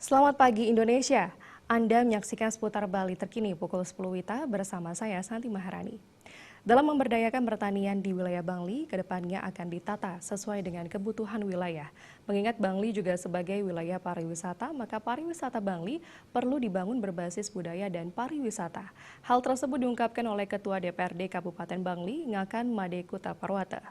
Selamat pagi Indonesia. Anda menyaksikan seputar Bali terkini pukul 10 WITA bersama saya Santi Maharani. Dalam memberdayakan pertanian di wilayah Bangli, kedepannya akan ditata sesuai dengan kebutuhan wilayah. Mengingat Bangli juga sebagai wilayah pariwisata, maka pariwisata Bangli perlu dibangun berbasis budaya dan pariwisata. Hal tersebut diungkapkan oleh Ketua DPRD Kabupaten Bangli, Ngakan Made Kuta Parwata.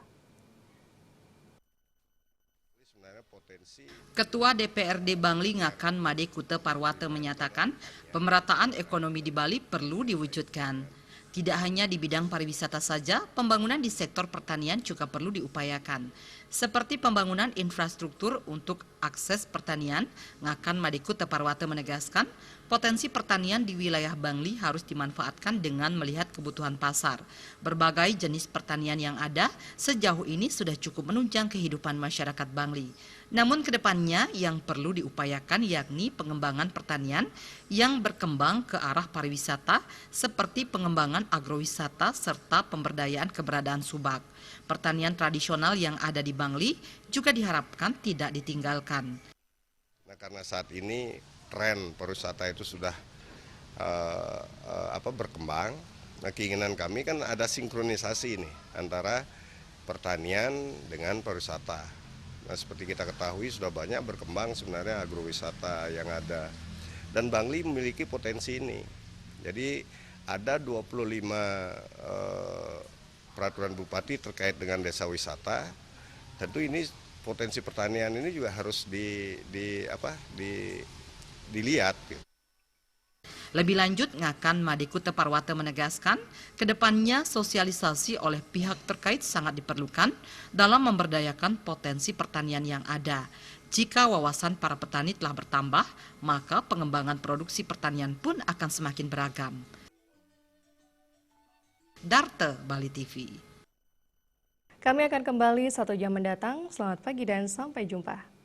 Ketua DPRD Bangli Ngakan Made Kuta Parwata menyatakan pemerataan ekonomi di Bali perlu diwujudkan. Tidak hanya di bidang pariwisata saja, pembangunan di sektor pertanian juga perlu diupayakan. Seperti pembangunan infrastruktur untuk akses pertanian, Ngakan Made Kuta Parwata menegaskan potensi pertanian di wilayah Bangli harus dimanfaatkan dengan melihat kebutuhan pasar. Berbagai jenis pertanian yang ada sejauh ini sudah cukup menunjang kehidupan masyarakat Bangli. Namun kedepannya yang perlu diupayakan yakni pengembangan pertanian yang berkembang ke arah pariwisata seperti pengembangan agrowisata serta pemberdayaan keberadaan subak. Pertanian tradisional yang ada di Bangli juga diharapkan tidak ditinggalkan. Nah, karena saat ini tren pariwisata itu sudah berkembang, nah keinginan kami kan ada sinkronisasi ini antara pertanian dengan pariwisata. Nah, seperti kita ketahui sudah banyak berkembang sebenarnya agrowisata yang ada. Dan Bangli memiliki potensi ini. Jadi ada 25 peraturan bupati terkait dengan desa wisata. Tentu ini potensi pertanian ini juga harus dilihat. Lebih lanjut, Ngakan Made Kuta Parwata menegaskan, kedepannya sosialisasi oleh pihak terkait sangat diperlukan dalam memberdayakan potensi pertanian yang ada. Jika wawasan para petani telah bertambah, maka pengembangan produksi pertanian pun akan semakin beragam. Darte, Bali TV. Kami akan kembali 1 jam mendatang. Selamat pagi dan sampai jumpa.